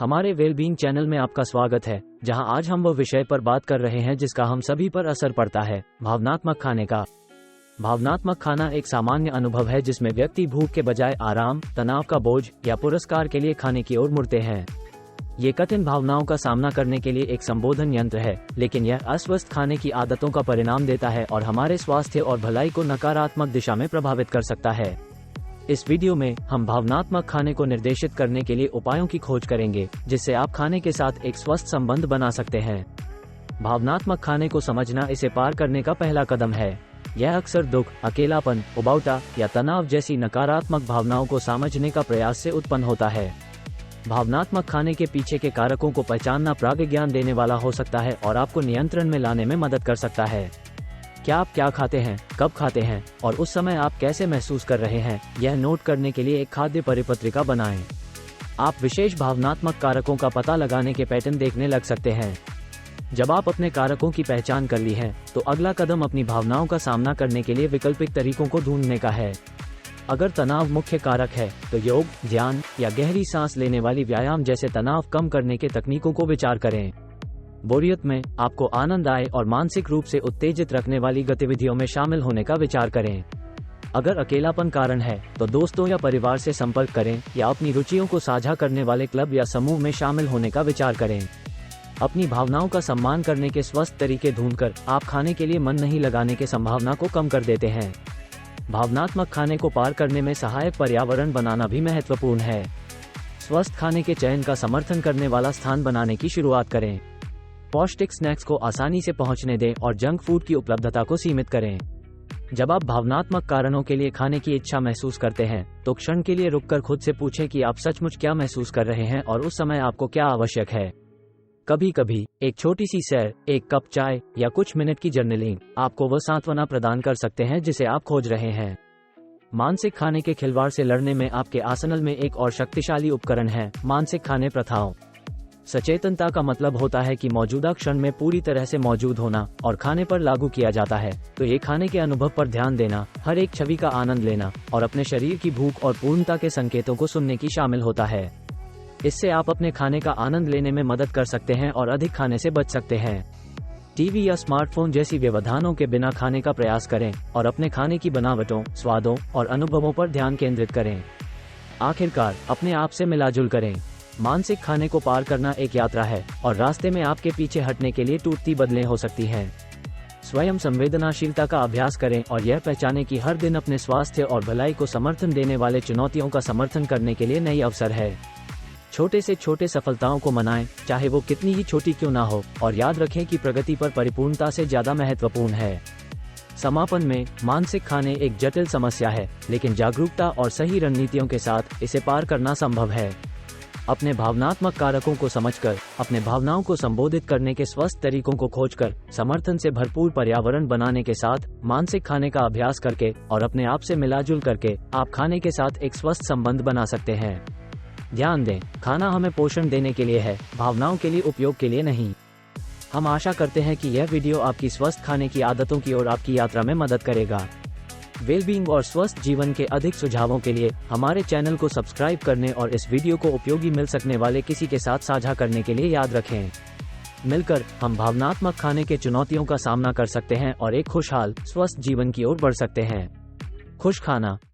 हमारे wellbeing channel में आपका स्वागत है, जहां आज हम वो विषय पर बात कर रहे हैं जिसका हम सभी पर असर पड़ता है, भावनात्मक खाने का। भावनात्मक खाना एक सामान्य अनुभव है जिसमें व्यक्ति भूख के बजाय आराम, तनाव का बोझ या पुरस्कार के लिए खाने की ओर मुड़ते हैं। ये कठिन भावनाओं का सामना करने के लिए एक संबोधन यंत्र है, लेकिन यह अस्वस्थ खाने की आदतों का परिणाम देता है और हमारे स्वास्थ्य और भलाई को नकारात्मक दिशा में प्रभावित कर सकता है। इस वीडियो में हम भावनात्मक खाने को निर्देशित करने के लिए उपायों की खोज करेंगे, जिससे आप खाने के साथ एक स्वस्थ संबंध बना सकते हैं। भावनात्मक खाने को समझना इसे पार करने का पहला कदम है। यह अक्सर दुख, अकेलापन, उबाऊटा या तनाव जैसी नकारात्मक भावनाओं को समझने का प्रयास से उत्पन्न होता है। भावनात्मक खाने के पीछे के कारकों को पहचानना प्राज्ञान देने वाला हो सकता है और आपको नियंत्रण में लाने में मदद कर सकता है। क्या खाते हैं, कब खाते हैं और उस समय आप कैसे महसूस कर रहे हैं, यह नोट करने के लिए एक खाद्य परिपत्रिका बनाएं। आप विशेष भावनात्मक कारकों का पता लगाने के पैटर्न देखने लग सकते हैं। जब आप अपने कारकों की पहचान कर ली है, तो अगला कदम अपनी भावनाओं का सामना करने के लिए वैकल्पिक तरीकों को ढूंढने का है। अगर तनाव मुख्य कारक है, तो योग, ध्यान या गहरी सांस लेने वाली व्यायाम जैसे तनाव कम करने के तकनीकों को विचार करें। बोरियत में आपको आनंद आए और मानसिक रूप से उत्तेजित रखने वाली गतिविधियों में शामिल होने का विचार करें। अगर अकेलापन कारण है, तो दोस्तों या परिवार से संपर्क करें या अपनी रुचियों को साझा करने वाले क्लब या समूह में शामिल होने का विचार करें। अपनी भावनाओं का सम्मान करने के स्वस्थ तरीके ढूंढकर आप खाने के लिए मन नहीं लगाने की संभावना को कम कर देते हैं। भावनात्मक खाने को पार करने में सहायक पर्यावरण बनाना भी महत्वपूर्ण है। स्वस्थ खाने के चयन का समर्थन करने वाला स्थान बनाने की शुरुआत करें। पौष्टिक स्नैक्स को आसानी से पहुंचने दें और जंक फूड की उपलब्धता को सीमित करें। जब आप भावनात्मक कारणों के लिए खाने की इच्छा महसूस करते हैं, तो क्षण के लिए रुककर खुद से पूछें कि आप सचमुच क्या महसूस कर रहे हैं और उस समय आपको क्या आवश्यक है। कभी कभी एक छोटी सी सैर, एक कप चाय या कुछ मिनट की जर्नलिंग आपको वह सांत्वना प्रदान कर सकते हैं जिसे आप खोज रहे हैं। मानसिक खाने के खिलवाड़ से लड़ने में आपके आर्सेनल में एक और शक्तिशाली उपकरण है, मानसिक खाने प्रथाओं। सचेतनता का मतलब होता है कि मौजूदा क्षण में पूरी तरह से मौजूद होना और खाने पर लागू किया जाता है। तो ये खाने के अनुभव पर ध्यान देना, हर एक छवि का आनंद लेना और अपने शरीर की भूख और पूर्णता के संकेतों को सुनने की शामिल होता है। इससे आप अपने खाने का आनंद लेने में मदद कर सकते हैं और अधिक खाने से बच सकते हैं। टीवी या स्मार्टफोन जैसी व्यवधानों के बिना खाने का प्रयास करें और अपने खाने की बनावटों, स्वादों और अनुभवों पर ध्यान केंद्रित करें। आखिरकार, अपने आप से मिलाजुल करें। मानसिक खाने को पार करना एक यात्रा है और रास्ते में आपके पीछे हटने के लिए टूटती बदलें हो सकती हैं। स्वयं संवेदनशीलता का अभ्यास करें और यह पहचानें कि हर दिन अपने स्वास्थ्य और भलाई को समर्थन देने वाले चुनौतियों का समर्थन करने के लिए नई अवसर है। छोटे से छोटे सफलताओं को मनाएं, चाहे वो कितनी ही छोटी क्यों ना हो, और याद रखें कि प्रगति पर परिपूर्णता से ज्यादा महत्वपूर्ण है। समापन में, मानसिक खाने एक जटिल समस्या है, लेकिन जागरूकता और सही रणनीतियों के साथ इसे पार करना संभव है। अपने भावनात्मक कारकों को समझकर, अपने भावनाओं को संबोधित करने के स्वस्थ तरीकों को खोजकर, समर्थन से भरपूर पर्यावरण बनाने के साथ, मानसिक खाने का अभ्यास करके और अपने आप से मिलाजुल करके आप खाने के साथ एक स्वस्थ संबंध बना सकते हैं। ध्यान दें, खाना हमें पोषण देने के लिए है, भावनाओं के लिए उपयोग के लिए नहीं। हम आशा करते हैं कि यह वीडियो आपकी स्वस्थ खाने की आदतों की ओर आपकी यात्रा में मदद करेगा। वेलबींग और स्वस्थ जीवन के अधिक सुझावों के लिए हमारे चैनल को सब्सक्राइब करने और इस वीडियो को उपयोगी मिल सकने वाले किसी के साथ साझा करने के लिए याद रखें। मिलकर हम भावनात्मक खाने के चुनौतियों का सामना कर सकते हैं और एक खुशहाल, स्वस्थ जीवन की ओर बढ़ सकते हैं। खुश खाना।